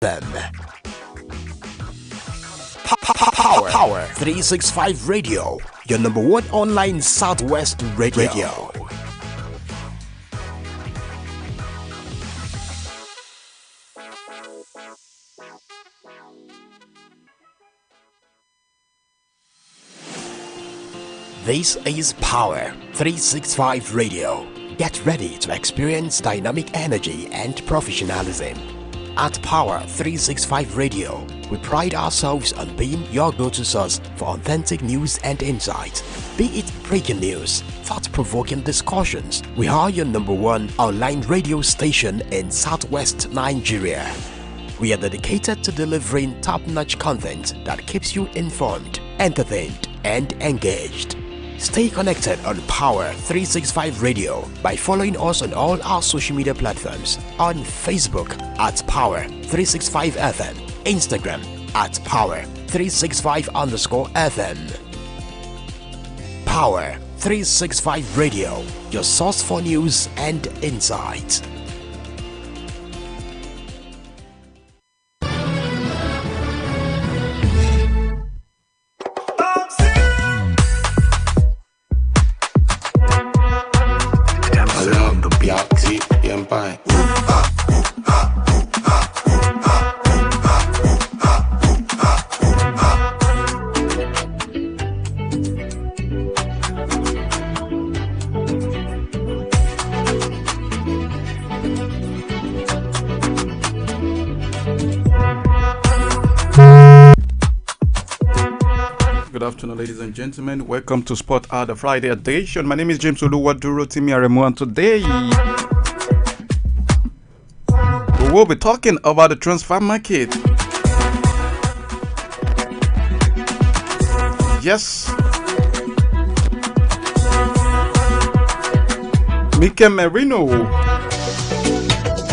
them. Power 365 Radio, your number one online Southwest radio. This is Power 365 Radio. Get ready to experience dynamic energy and professionalism. At Power 365 Radio, we pride ourselves on being your go-to source for authentic news and insight. Be it breaking news, thought-provoking discussions, we are your number one online radio station in Southwest Nigeria. We are dedicated to delivering top-notch content that keeps you informed, entertained, and engaged. Stay connected on Power 365 Radio by following us on all our social media platforms, on Facebook at Power 365 FM, Instagram at Power 365_FM. Power 365 Radio, your source for news and insight. Good afternoon, ladies and gentlemen. Welcome to Sport Hour, the Friday edition. My name is James Oluwaduro Timiaremu, and today we will be talking about the transfer market. Yes, Mikel Merino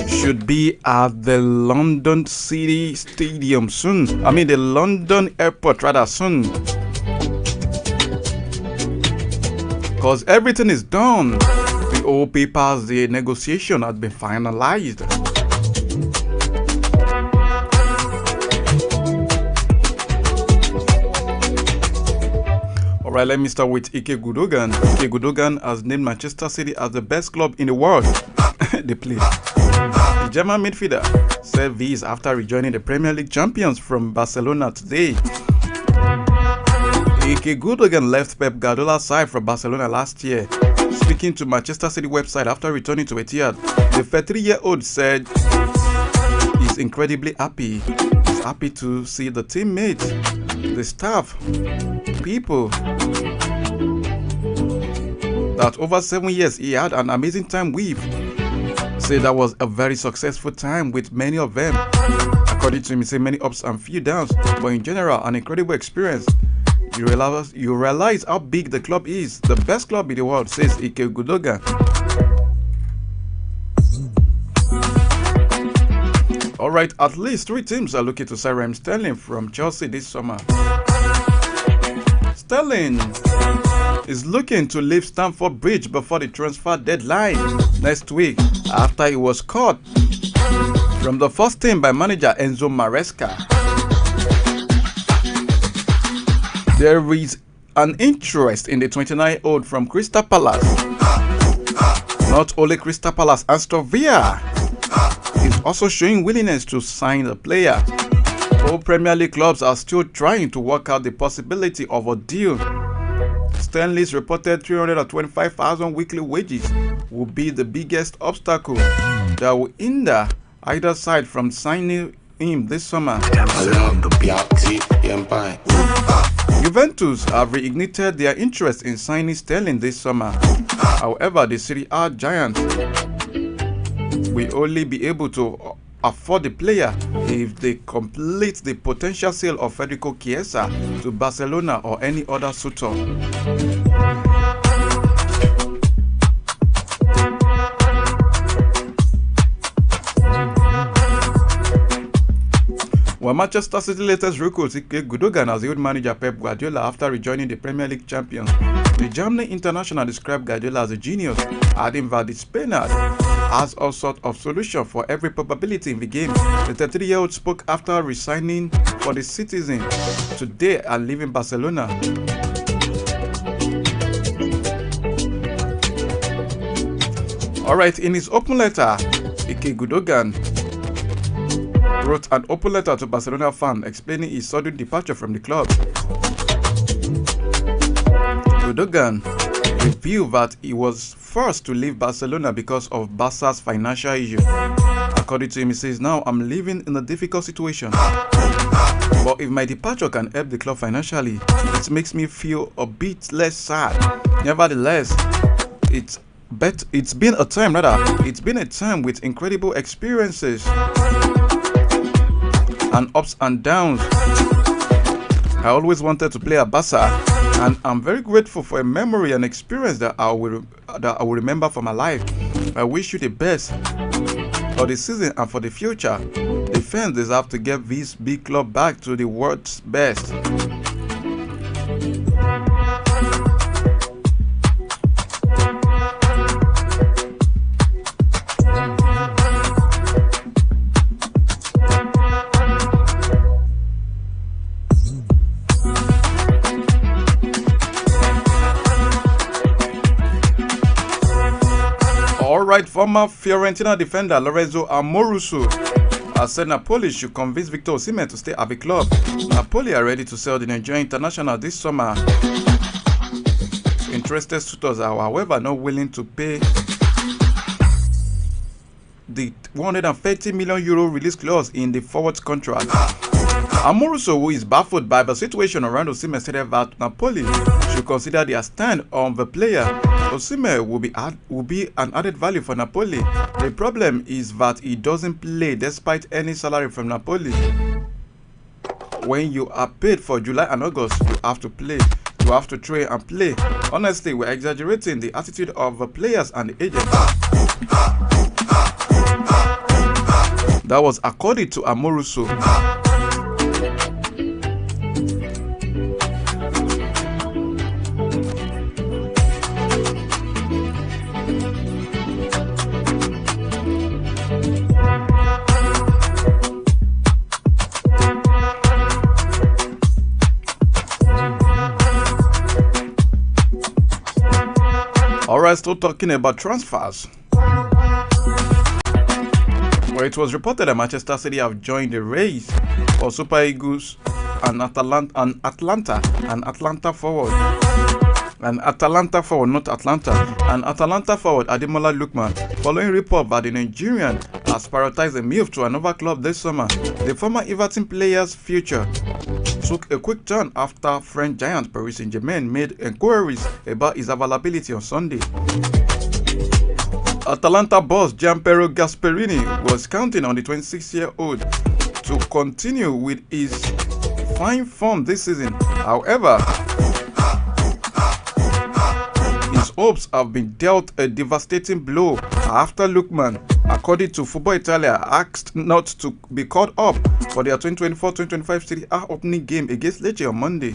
should be at the London City Stadium soon. The London Airport rather soon. Because everything is done. The old papers, the negotiation has been finalized. Alright, let me start with Ike Gundogan. Ike Gundogan has named Manchester City as the best club in the world. They play. The German midfielder said this after rejoining the Premier League champions from Barcelona today. Ike Gundogan left Pep Guardiola's side from Barcelona last year. Speaking to Manchester City website after returning to Etihad, the 33-year-old said he's incredibly happy. He's happy to see the teammates, the staff, people that over 7 years he had an amazing time with. Say that was a very successful time with many of them. According to him, he said many ups and few downs, but in general, an incredible experience. You realize how big the club is, the best club in the world, says Ike Gundogan. Alright, at least 3 teams are looking to sign Raheem Sterling from Chelsea this summer. Sterling is looking to leave Stamford Bridge before the transfer deadline next week after he was caught from the first team by manager Enzo Maresca. There is an interest in the 29-year-old from Crystal Palace. Not only Crystal Palace, Aston Villa is also showing willingness to sign the player. All Premier League clubs are still trying to work out the possibility of a deal. Stanley's reported 325,000 weekly wages will be the biggest obstacle that will hinder either side from signing him this summer. Juventus have reignited their interest in signing Sterling this summer. However, the Serie A giant will only be able to afford the player if they complete the potential sale of Federico Chiesa to Barcelona or any other suitor. Well, Manchester City latest recruit Ike Gundogan as the old manager Pep Guardiola after rejoining the Premier League champions. The German international described Guardiola as a genius, adding that the Spaniard has all sorts of solutions for every probability in the game. The 33-year-old spoke after resigning for the Citizen today and leaving Barcelona. Alright, in his open letter, Ike Gundogan wrote an open letter to Barcelona fans explaining his sudden departure from the club. Gundogan revealed that he was forced to leave Barcelona because of Barca's financial issue. According to him, he says, "Now I'm living in a difficult situation. But if my departure can help the club financially, it makes me feel a bit less sad. Nevertheless, it's been a time with incredible experiences and ups and downs. I always wanted to play at Barca, and I'm very grateful for a memory and experience that I will remember for my life. I wish you the best for the season and for the future. The fans deserve to get this big club back to the world's best." Alright, former Fiorentina defender Lorenzo Amoruso has said Napoli should convince Victor Osimhen to stay at the club. Napoli are ready to sell the Nigerian international this summer. Interested suitors are, however, not willing to pay the €130 million release clause in the forward's contract. Amoruso, who is baffled by the situation around Osimhen, said that Napoli should consider their stand on the player. Osimhen will be an added value for Napoli. The problem is that he doesn't play despite any salary from Napoli. When you are paid for July and August, you have to play. You have to train and play. Honestly, we're exaggerating the attitude of the players and the agents. That was according to Amoruso. Alright, still talking about transfers. Where it was reported that Manchester City have joined the race for Super Eagles and Atalanta forward Ademola Lookman, following report that the Nigerian has prioritized a move to another club this summer. The former Everton player's future took a quick turn after French giant Paris Saint-Germain made inquiries about his availability on Sunday. Atalanta boss Gianpiero Gasperini was counting on the 26-year-old to continue with his fine form this season. However, his hopes have been dealt a devastating blow after Lookman, according to Football Italia, asked not to be called up for their 2024-2025 Serie A opening game against Lecce on Monday.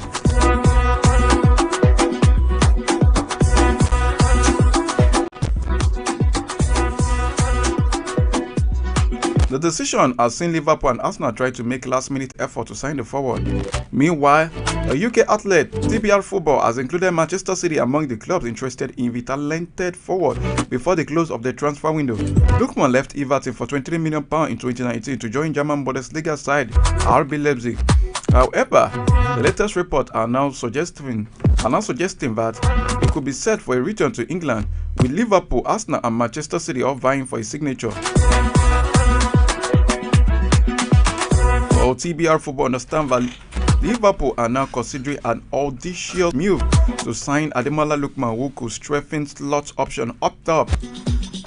The decision has seen Liverpool and Arsenal try to make last-minute effort to sign the forward. Meanwhile, a UK outlet, TBR Football, has included Manchester City among the clubs interested in the talented forward before the close of the transfer window. Lookman left Everton for £23 million in 2019 to join German Bundesliga side RB Leipzig. However, the latest reports are now suggesting that he could be set for a return to England, with Liverpool, Arsenal and Manchester City all vying for his signature. Well, TBR Football understands that Liverpool are now considering an audacious move to sign Ademola Lookman, who could strengthen slot option up top.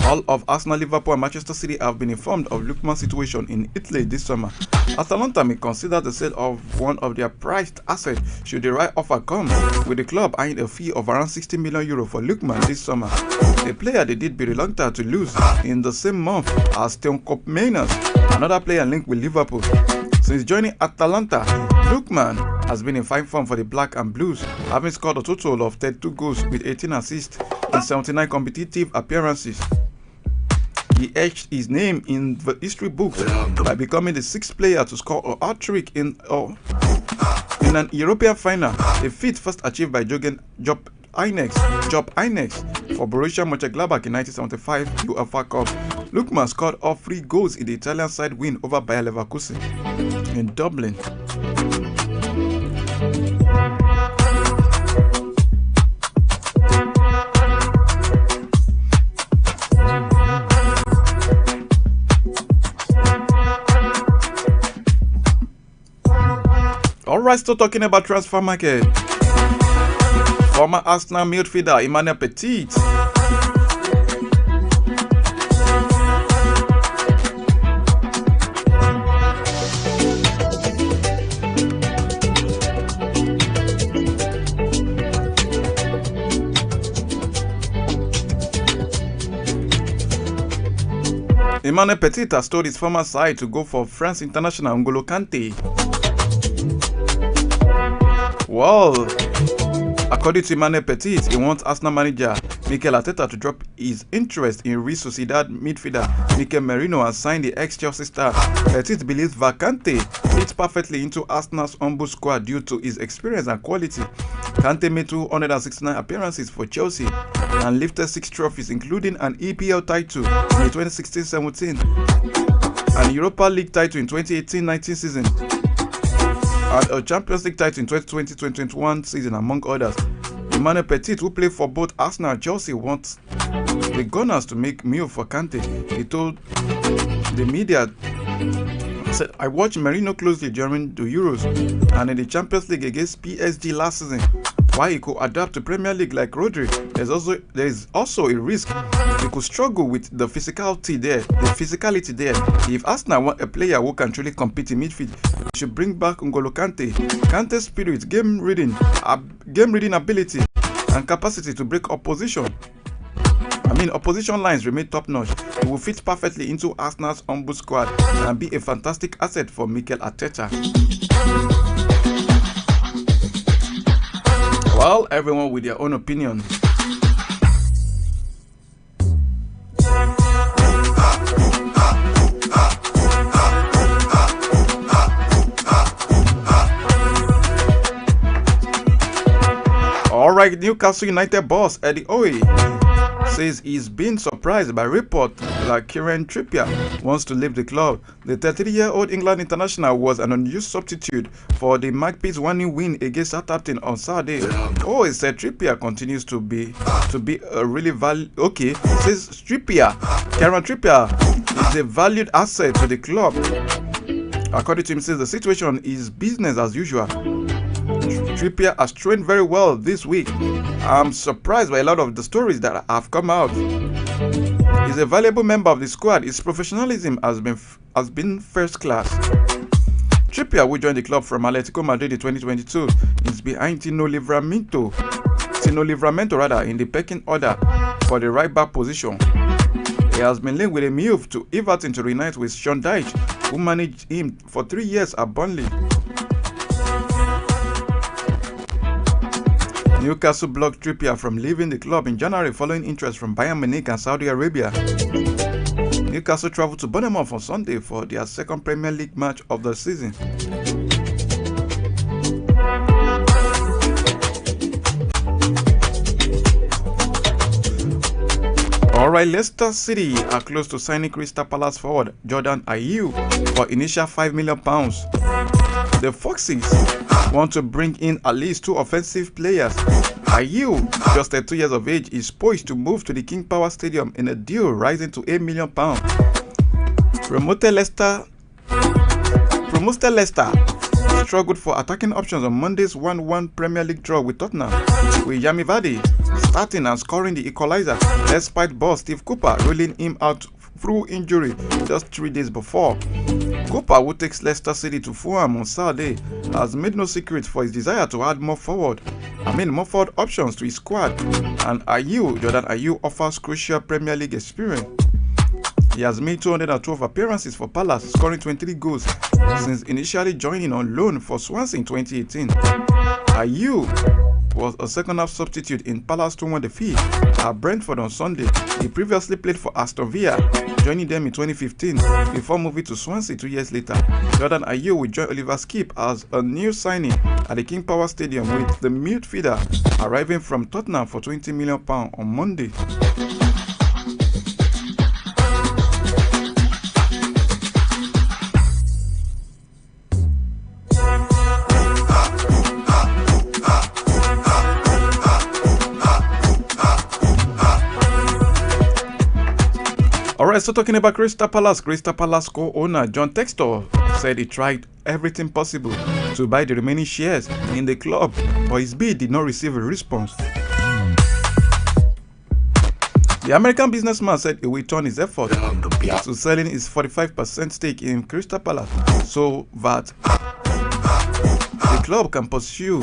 All of Arsenal, Liverpool and Manchester City have been informed of Lookman's situation in Italy this summer. Atalanta may consider the sale of one of their prized assets should the right offer come, with the club eyeing a fee of around €60 million for Lookman this summer. A player they did be reluctant to lose in the same month as Theo Koopmeiners, another player linked with Liverpool. Since joining Atalanta, Lookman has been in fine form for the Black and Blues, having scored a total of 32 goals with 18 assists in 79 competitive appearances. He etched his name in the history books by becoming the 6th player to score a hat-trick in an European final, a feat first achieved by Job Inex for Borussia Mönchengladbach in 1975 UEFA Cup. Lookman scored all 3 goals in the Italian side win over Bayer Leverkusen in Dublin. Alright, still talking about transfer market. Former Arsenal midfielder Emmanuel Petit has told his former side to go for France international N'Golo Kante. Well, according to Emmanuel Petit, he wants Arsenal manager Mikel Arteta to drop his interest in Real Sociedad midfielder Mikel Merino and sign the ex-Chelsea star. Petit believes Kante fits perfectly into Arsenal's humble squad due to his experience and quality. Kante made 269 appearances for Chelsea and lifted 6 trophies, including an EPL title in the 2016-17, an Europa League title in 2018-19 season, and a Champions League title in 2020-2021 season, among others. Emmanuel Petit, who played for both Arsenal and Chelsea, wants the Gunners to make move for Kante. He told the media, said, "I watched Merino closely during the Euros and in the Champions League against PSG last season. While he could adapt to Premier League like Rodri, there is also a risk he could struggle with the physicality there. If Arsenal want a player who can truly compete in midfield, they should bring back N'Golo Kante. Kante's spirit, game reading ability, and capacity to break opposition lines remain top-notch. He will fit perfectly into Arsenal's humble squad and be a fantastic asset for Mikel Arteta." Well, everyone with their own opinion. Alright, Newcastle United boss Eddie Howe says he's been surprised by reports that Kieran Trippier wants to leave the club. The 33-year-old England international was an unused substitute for the Magpies' 1-0 win against Southampton on Saturday. He said Trippier continues to be a really Kieran Trippier is a valued asset to the club. According to him, says the situation is business as usual. Trippier has trained very well this week. I'm surprised by a lot of the stories that have come out. He's a valuable member of the squad. His professionalism has been first class. Trippier, who joined the club from Atletico Madrid in 2022, is behind Tino Livramento in the pecking order for the right back position. He has been linked with a move to Everton to reunite with Sean Dyche, who managed him for 3 years at Burnley. Newcastle blocked Trippier from leaving the club in January following interest from Bayern Munich and Saudi Arabia. Newcastle traveled to Bournemouth on Sunday for their second Premier League match of the season. Alright, Leicester City are close to signing Crystal Palace forward Jordan Ayew for initial £5 million. The Foxes want to bring in at least 2 offensive players. Ayew, just 2 years of age, is poised to move to the King Power Stadium in a deal rising to £8 million. Promoted Leicester struggled for attacking options on Monday's 1-1 Premier League draw with Tottenham, with Yami Vardy starting and scoring the equalizer, despite boss Steve Cooper ruling him out through injury just 3 days before. Cooper, who takes Leicester City to Fulham on Saturday, has made no secret for his desire to add more forward options to his squad, and Jordan Ayew offers crucial Premier League experience. He has made 212 appearances for Palace, scoring 23 goals since initially joining on loan for Swansea in 2018. Ayew was a second-half substitute in Palace 2-1 defeat at Brentford on Sunday. He previously played for Aston Villa, joining them in 2015 before moving to Swansea 2 years later. Jordan Ayew will join Oliver Skip as a new signing at the King Power Stadium, with the midfielder arriving from Tottenham for £20 million on Monday. Alright, so talking about Crystal Palace co-owner John Textor said he tried everything possible to buy the remaining shares in the club, but his bid did not receive a response. The American businessman said he will turn his effort to selling his 45% stake in Crystal Palace so that the club can pursue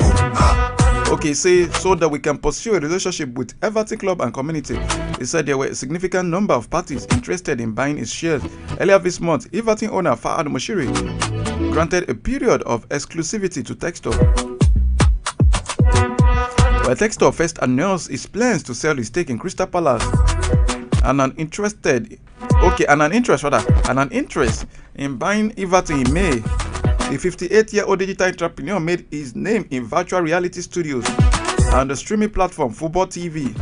so that we can pursue a relationship with Everton Club and community. He said there were a significant number of parties interested in buying his shares. Earlier this month, Everton owner Fahad Moshiri granted a period of exclusivity to Textor. Well, Textor first announced his plans to sell his stake in Crystal Palace and an interest in buying Everton in May. The 58-year-old digital entrepreneur made his name in virtual reality studios and the streaming platform Football TV.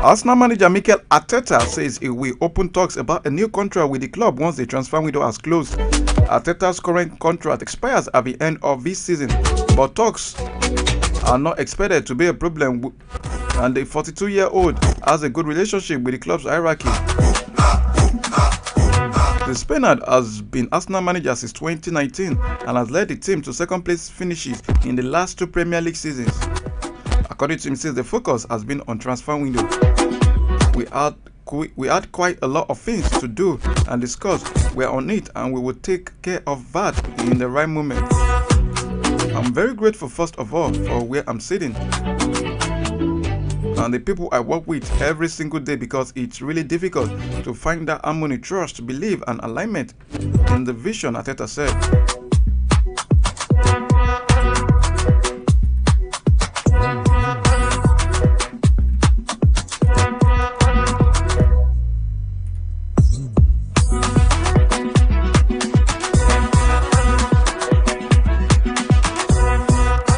Arsenal manager Mikel Arteta says he will open talks about a new contract with the club once the transfer window has closed. Arteta's current contract expires at the end of this season, but talks are not expected to be a problem, and the 42-year-old has a good relationship with the club's hierarchy. The Spaniard has been Arsenal manager since 2019 and has led the team to second place finishes in the last 2 Premier League seasons. According to him, since the focus has been on transfer window, we had quite a lot of things to do and discuss. We're on it and we will take care of that in the right moment. I'm very grateful, first of all, for where I'm sitting and the people I work with every single day, because it's really difficult to find that harmony, trust, belief and alignment in the vision, Arteta said.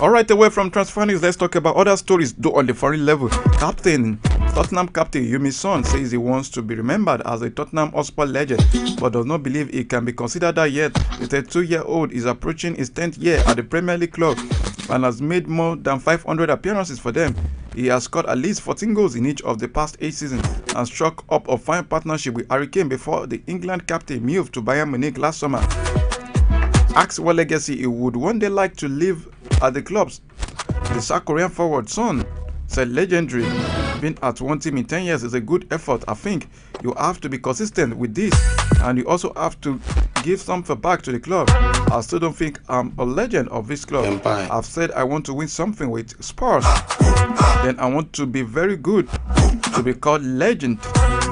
Right away from transfer news, let's talk about other stories though on the foreign level. Tottenham captain Yumi Son says he wants to be remembered as a Tottenham Hotspur legend, but does not believe he can be considered that yet. The 32-year-old is approaching his 10th year at the Premier League club and has made more than 500 appearances for them. He has scored at least 14 goals in each of the past 8 seasons and struck up a fine partnership with Harry Kane before the England captain moved to Bayern Munich last summer. Asked what legacy he would one day like to leave at the clubs, the South Korean forward Son said, "Legendary. Being at one team in 10 years is a good effort. I think you have to be consistent with this, and you also have to give something back to the club. I still don't think I'm a legend of this club. I've said I want to win something with Spurs. Then I want to be very good to be called legend.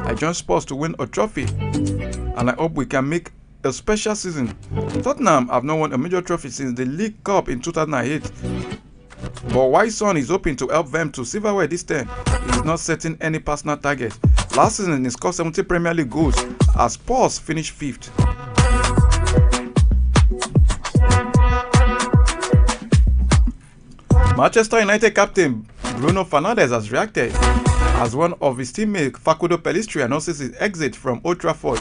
I joined Spurs to win a trophy, and I hope we can make a special season. Tottenham have not won a major trophy since the League Cup in 2008. But while Son is hoping to help them to silverware this time, he is not setting any personal target. Last season he scored 70 Premier League goals as Spurs finished 5th. Manchester United captain Bruno Fernandes has reacted as one of his teammates, Facundo Pellistri, announces his exit from Old Trafford.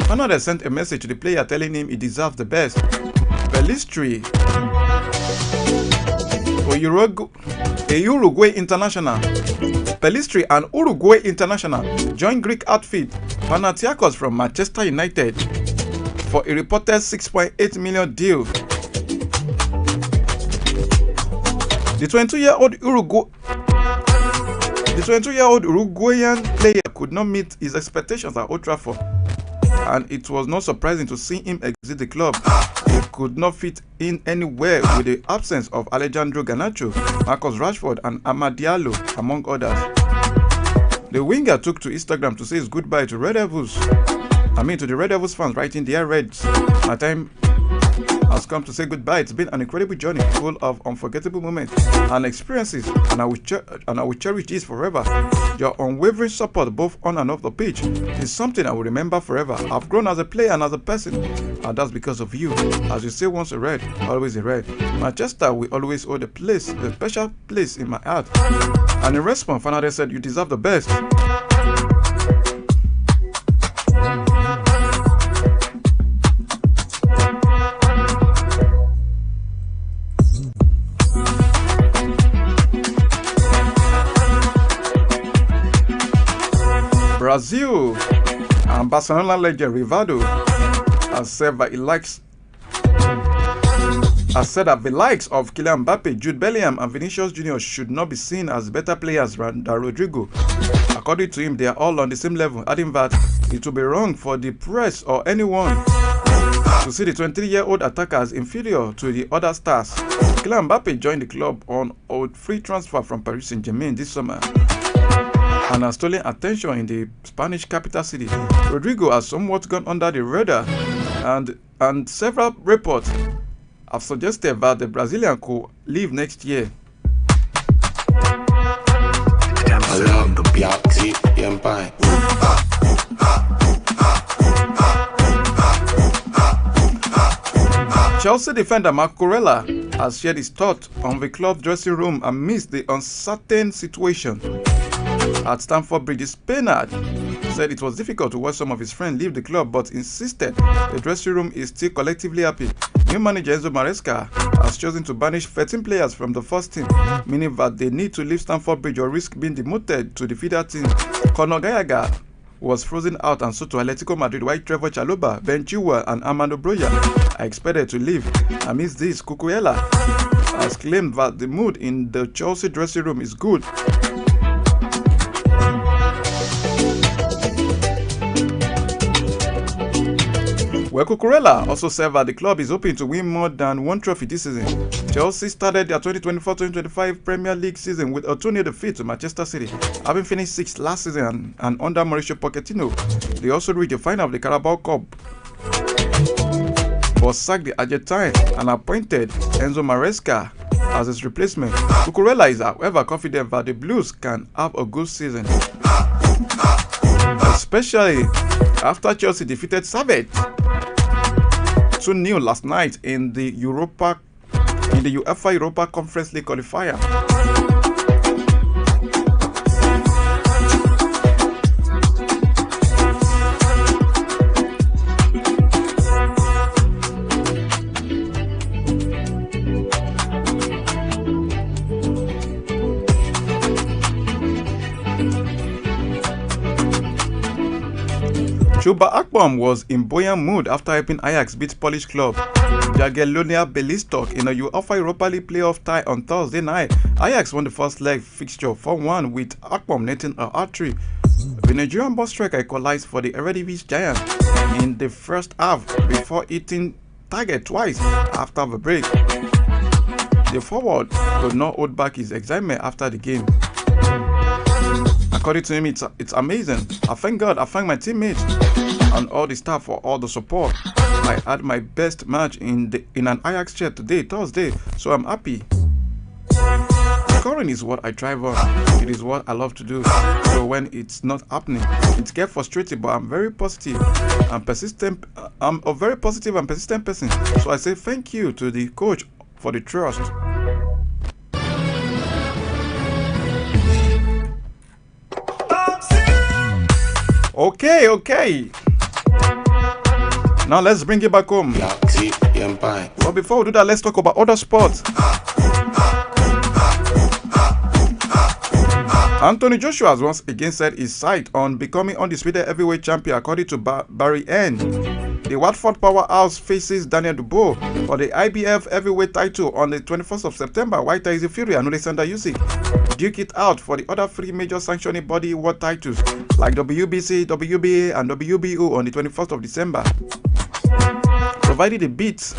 Fernandes sent a message to the player telling him he deserves the best. Pellistri, a Uruguay international, Pellistri, an Uruguay international, joined Greek outfit Panathinaikos from Manchester United for a reported $6.8 million deal. The 22-year-old Uruguayan player could not meet his expectations at Old Trafford. and it was not surprising to see him exit the club. He could not fit in anywhere with the absence of Alejandro Garnacho, Marcus Rashford, and Amad Diallo, among others. The winger took to Instagram to say his goodbye to Red Devils. To the Red Devils fans writing "Dear Reds, my time has come to say goodbye. It's been an incredible journey full of unforgettable moments and experiences, and I will cherish this forever. Your unwavering support both on and off the pitch is something I will remember forever. I've grown as a player and as a person, and that's because of you. As you say, once a Red, always a Red. Manchester will always hold a special place in my heart." And in response, Fernandez said, "You deserve the best." Brazil and Barcelona legend Rivaldo has said that the likes of Kylian Mbappe, Jude Bellingham, and Vinicius Jr. should not be seen as better players than Rodrigo. According to him, they are all on the same level, adding that it would be wrong for the press or anyone to see the 23-year-old attacker as inferior to the other stars. Kylian Mbappe joined the club on a free transfer from Paris Saint-Germain this summer and has stolen attention in the Spanish capital city. Rodrigo has somewhat gone under the radar, and several reports have suggested that the Brazilian could leave next year. Chelsea defender Marc Cucurella has shared his thoughts on the club dressing room amidst the uncertain situation at Stamford Bridge. The Spaniard said it was difficult to watch some of his friends leave the club, but insisted the dressing room is still collectively happy. New manager Enzo Maresca has chosen to banish 13 players from the first team, meaning that they need to leave Stamford Bridge or risk being demoted to the feeder team. Conor Gallagher was frozen out and sold to Atletico Madrid, while Trevor Chalobah, Ben Chilwell, and Armando Broja are expected to leave. Amidst this, Cucurella has claimed that the mood in the Chelsea dressing room is good. Well, Cucurella also said that the club is hoping to win more than one trophy this season. Chelsea started their 2024-2025 Premier League season with a 2-0 defeat to Manchester City, having finished 6th last season, and under Mauricio Pochettino, they also reached the final of the Carabao Cup, but sacked the Argentine and appointed Enzo Maresca as his replacement. Cucurella is, however, confident that the Blues can have a good season, especially after Chelsea defeated Saheed 2-0 last night in the UEFA Europa Conference League qualifier. Chuba Akpom was in buoyant mood after helping Ajax beat Polish club Jagiellonia Białystok in a UEFA Europa League playoff tie on Thursday night. Ajax won the first leg fixture 4-1 with Akpom netting a hat-trick. The Nigerian ball striker equalized for the Eredivisie giant in the first half before hitting target twice after the break. The forward could not hold back his excitement after the game. According to him, it's amazing. I thank God, I thank my teammates and all the staff for all the support. I had my best match in an Ajax shirt today, Thursday, so I'm happy. Scoring is what I thrive on. It is what I love to do. So when it's not happening, it gets frustrating, but I'm very positive and persistent. I'm a very positive and persistent person. So I say thank you to the coach for the trust. Okay. Now let's bring it back home. But before we do that, let's talk about other sports. Anthony Joshua has once again set his sight on becoming undisputed heavyweight champion, according to Barry N. The Watford powerhouse faces Daniel Dubois for the IBF heavyweight title on the 21st of September, while Tyson Fury and Alexander Usyk duke it out for the other 3 major sanctioning body world titles like WBC, WBA, and WBO on the 21st of December. Provided he beats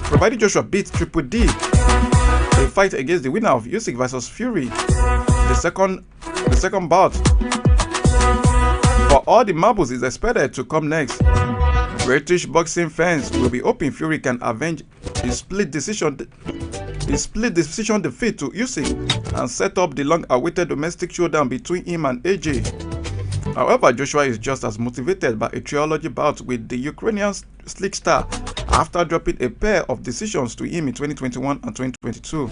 provided Joshua beats Triple D, they fight against the winner of Usyk versus Fury, the second bout. For all the marbles is expected to come next. British boxing fans will be hoping Fury can avenge his split decision defeat to Usyk and set up the long-awaited domestic showdown between him and AJ. However, Joshua is just as motivated by a trilogy bout with the Ukrainian slick star after dropping a pair of decisions to him in 2021 and 2022.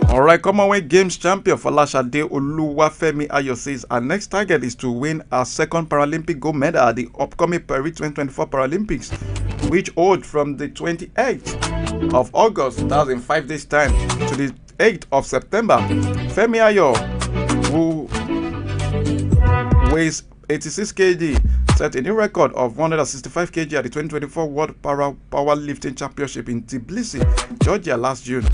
Alright, Commonwealth Games champion Folashade Oluwafemi Ayo says our next target is to win our second Paralympic gold medal at the upcoming Paris 2024 Paralympics, which hold from the 28th of August, that's in 5 days' time, to the 8th of September. Femi Ayo, who weighs 86 kg, set a new record of 165 kg at the 2024 World Powerlifting Championship in Tbilisi, Georgia last June.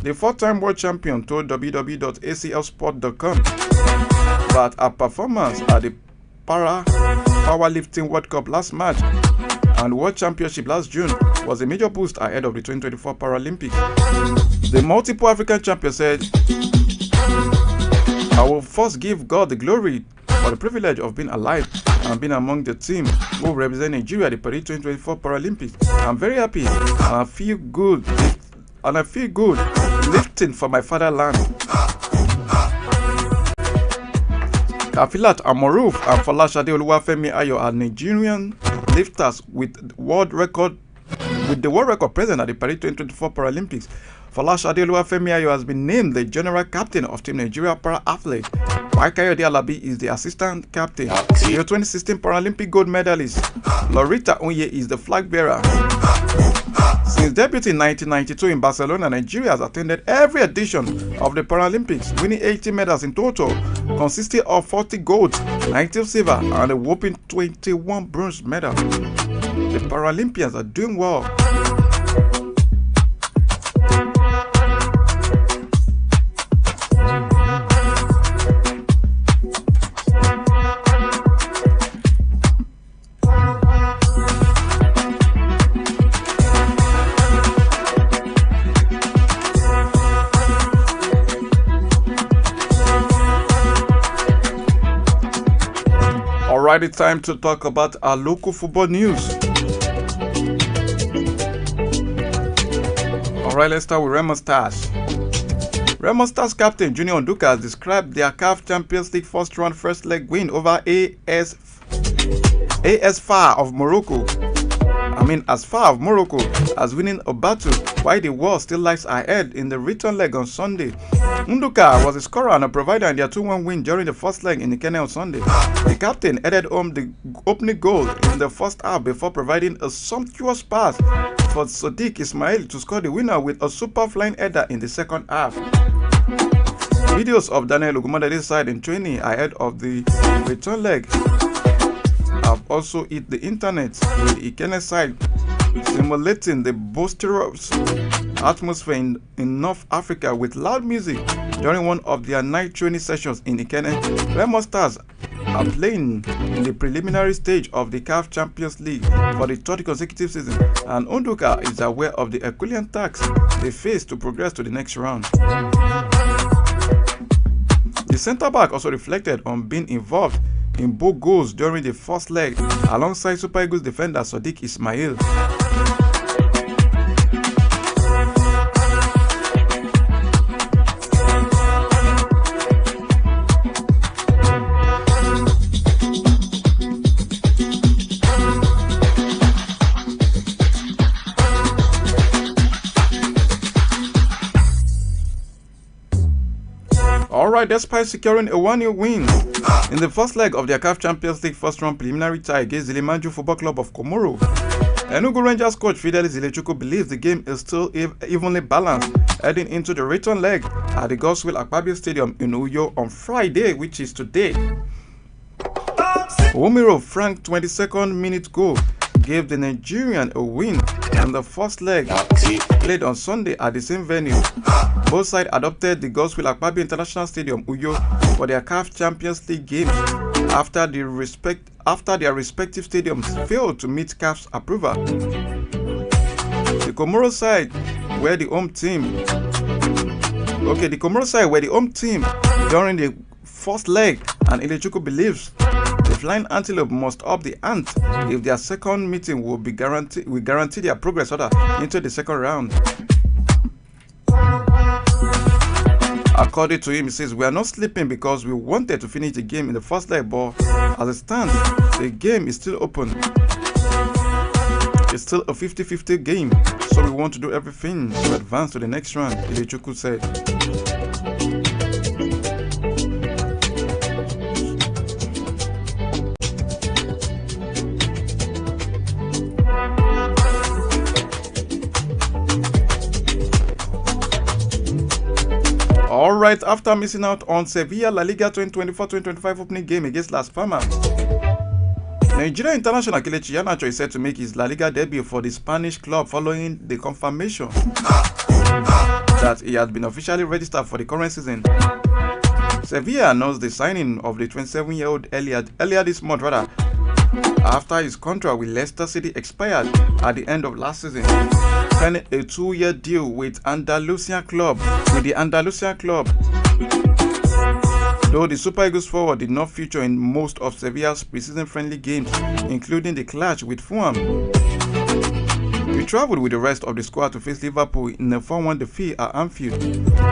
The 4-time world champion told www.aclsport.com that her performance at the Powerlifting World Cup last March and World Championship last June was a major boost ahead of the 2024 Paralympics. The multiple African champion said, "I will first give God the glory for the privilege of being alive and being among the team who represent Nigeria at the Paris 2024 Paralympics. I'm very happy and I feel good lifting for my fatherland." Kafilat Amoruf and Folashade Oluwafemi Ayo are Nigerian lifters with the world record present at the Paris 2024 Paralympics. Folashade Oluwafemi Ayo has been named the general captain of Team Nigeria Para-Athlete, while Kayode Alabi is the assistant captain. The 2016 Paralympic gold medalist Loretta Onye is the flag bearer. Since debuting in 1992 in Barcelona, Nigeria has attended every edition of the Paralympics, winning 80 medals in total, consisting of 40 gold, 19 silver, and a whopping 21 bronze medals. The Paralympians are doing well. Alright, it's time to talk about our local football news. Alright, let's start with Remo Stars. Remo Stars captain Junior Onduka has described their CAF Champions League first leg win over AS FAR of Morocco. As far of Morocco as winning a battle, while the world still lies ahead in the return leg on Sunday. Nduka was a scorer and a provider in their 2-1 win during the first leg in Ikene on Sunday. The captain headed home the opening goal in the first half before providing a sumptuous pass for Sadiq Ismail to score the winner with a super flying header in the second half. Videos of Daniel Ogumodede's side in training ahead of the return leg have also hit the internet, with Ikene side simulating the boisterous atmosphere in North Africa with loud music during one of their night training sessions in Ikene. Remo Stars are playing in the preliminary stage of the CAF Champions League for the third consecutive season, and Onduka is aware of the Herculean task they face to progress to the next round. The centre-back also reflected on being involved in both goals during the first leg alongside Super Eagles defender Sadiq Ismail. Alright, despite securing a 1-0 win in the first leg of their CAF Champions League first round preliminary tie against the Limanju Football Club of Komoro, Enugu Rangers coach Fidelis Ilechukwu believes the game is still evenly balanced heading into the return leg at the Godswill Akpabio Stadium in Uyo on Friday, which is today. Omiro Frank 22nd minute goal gave the Nigerian a win in the first leg played on Sunday at the same venue. Both sides adopted the Godswill Akpabio International Stadium Uyo for their CAF Champions League games after their respective stadiums failed to meet CAF's approval. The Komoro side were the home team during the first leg, and Ilechukwu believes the Flying Antelope must up the ante if their second meeting will guarantee their progress into the second round. According to him, he says, "We are not sleeping because we wanted to finish the game in the first leg, but as it stands, the game is still open. It's still a 50-50 game, so we want to do everything to advance to the next round," Ilechukwu said. Alright, after missing out on Sevilla La Liga 2024-2025 opening game against Las Palmas, Nigeria international Kelechi Iheanacho is set to make his La Liga debut for the Spanish club following the confirmation that he had been officially registered for the current season. Sevilla announced the signing of the 27-year-old earlier this month, after his contract with Leicester City expired at the end of last season, signing a 2-year deal with the Andalusian club. Though the Super Eagles forward did not feature in most of Sevilla's preseason friendly games, including the clash with Fulham, he travelled with the rest of the squad to face Liverpool in a 4-1 defeat at Anfield.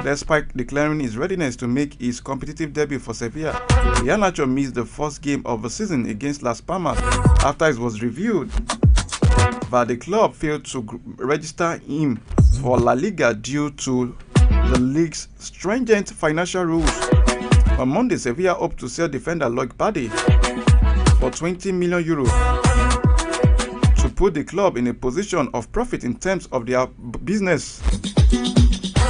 Despite declaring his readiness to make his competitive debut for Sevilla, Iheanacho missed the first game of the season against Las Palmas after it was revealed that the club failed to register him for La Liga due to the league's stringent financial rules. On Monday, Sevilla hoped to sell defender Loic Bade for €20 million to put the club in a position of profit in terms of their business,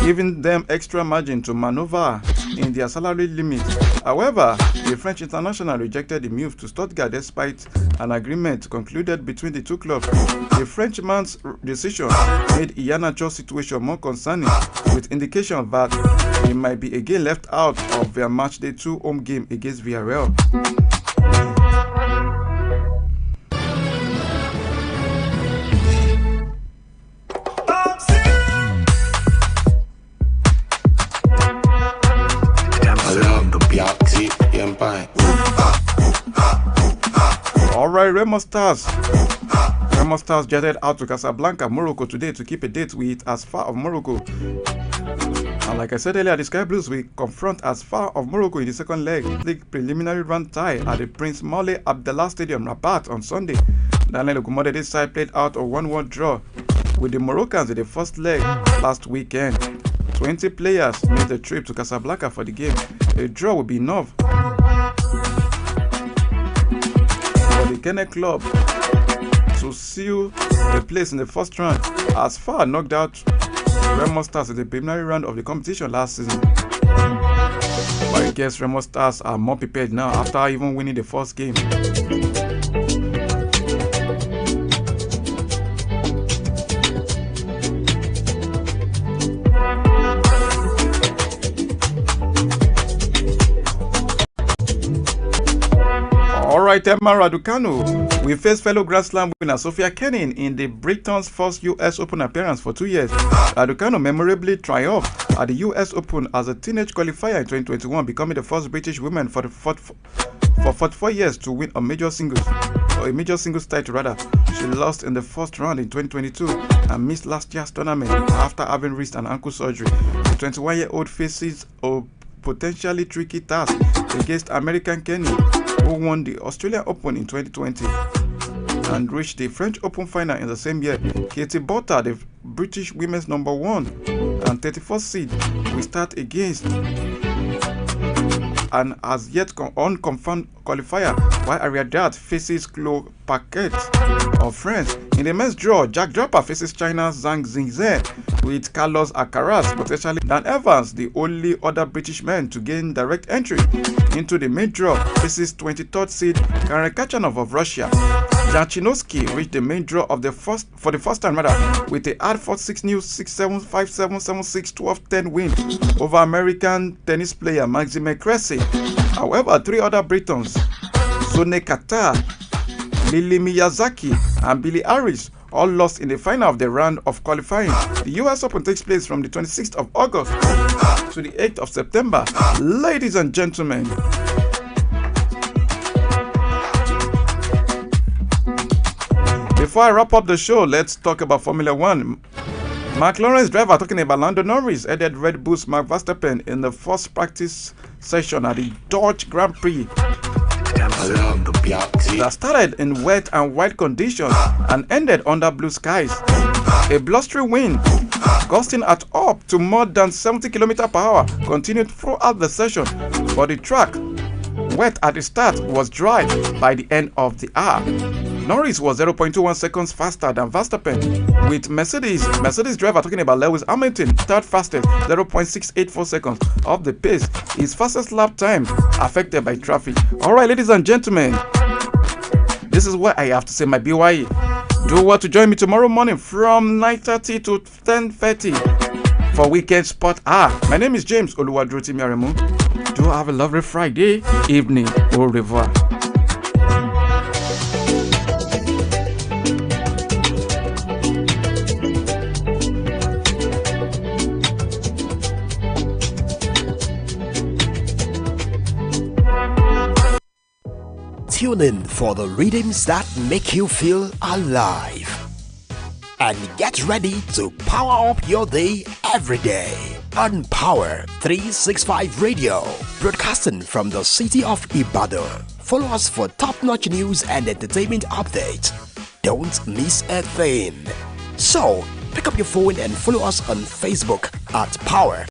giving them extra margin to maneuver in their salary limit. However, the French international rejected the move to Stuttgart despite an agreement concluded between the two clubs. The Frenchman's decision made Iheanacho's situation more concerning, with indication that he might be again left out of their matchday 2 home game against Villarreal. Alright, Remo Stars jetted out to Casablanca, Morocco today to keep a date with Asfar of Morocco. And like I said earlier, the Sky Blues will confront Asfar of Morocco in the second leg league preliminary round tie at the Prince Moulay Abdallah Stadium, Rabat on Sunday. Daniel Ogumodede's side played out a 1-1 draw with the Moroccans in the first leg last weekend. 20 players made the trip to Casablanca for the game. A draw will be enough for the Kenneth club to seal a place in the first round. Asfar knocked out Remo Stars in the preliminary round of the competition last season. But I guess Remo Stars are more prepared now after even winning the first game. Alright, Emma Raducanu will face fellow Grand Slam winner Sophia Kenin in the Britain's first US Open appearance for 2 years. Raducanu memorably triumphed at the US Open as a teenage qualifier in 2021, becoming the first British woman for 44 years to win a major singles title. She lost in the first round in 2022 and missed last year's tournament after having wrist and ankle surgery. The 21-year-old faces a potentially tricky task against American Kenin, who won the Australian Open in 2020 and reached the French Open final in the same year. Katie Botta, the British women's #1 and 34th seed, will start against an as yet unconfirmed qualifier, while Ariadne faces Chloe Paquet of France. In the men's draw, Jack Draper faces China's Zhang Xingzhen, with Carlos Alcaraz potentially. Dan Evans, the only other British man to gain direct entry into the main draw, faces 23rd seed Karen Khachanov of Russia. Jan Chinovsky reached the main draw of for the first time with a hard 4-6 new 6-7, 5-7, 7-6, 12-10 win over American tennis player Maxime Cressy. However, 3 other Britons, Zone Qatar, Lily Miyazaki, and Billie Harris, all lost in the final of the round of qualifying. The US Open takes place from the 26th of August to the 8th of September. Ladies and gentlemen, before I wrap up the show, let's talk about Formula One. McLaren's driver, talking about Lando Norris, headed Red Bull's Max Verstappen in the first practice session at the Dutch Grand Prix that started in wet and white conditions and ended under blue skies. A blustery wind, gusting at up to more than 70 km/h, continued throughout the session, but the track, wet at the start, was dry by the end of the hour. Norris was 0.21 seconds faster than Verstappen, with Mercedes driver, talking about Lewis Hamilton, third fastest, 0.684 seconds off the pace. His fastest lap time affected by traffic. Alright, ladies and gentlemen, this is what I have to say, my BYE. Do want to join me tomorrow morning from 9:30 to 10:30 for Weekend Sport Hour. My name is James Oluwadrotimiaremu. Do have a lovely Friday evening. Au revoir. Tune in for the rhythms that make you feel alive. And get ready to power up your day every day on Power 365 Radio, broadcasting from the city of Ibadan. Follow us for top-notch news and entertainment updates. Don't miss a thing. So, pick up your phone and follow us on Facebook at Power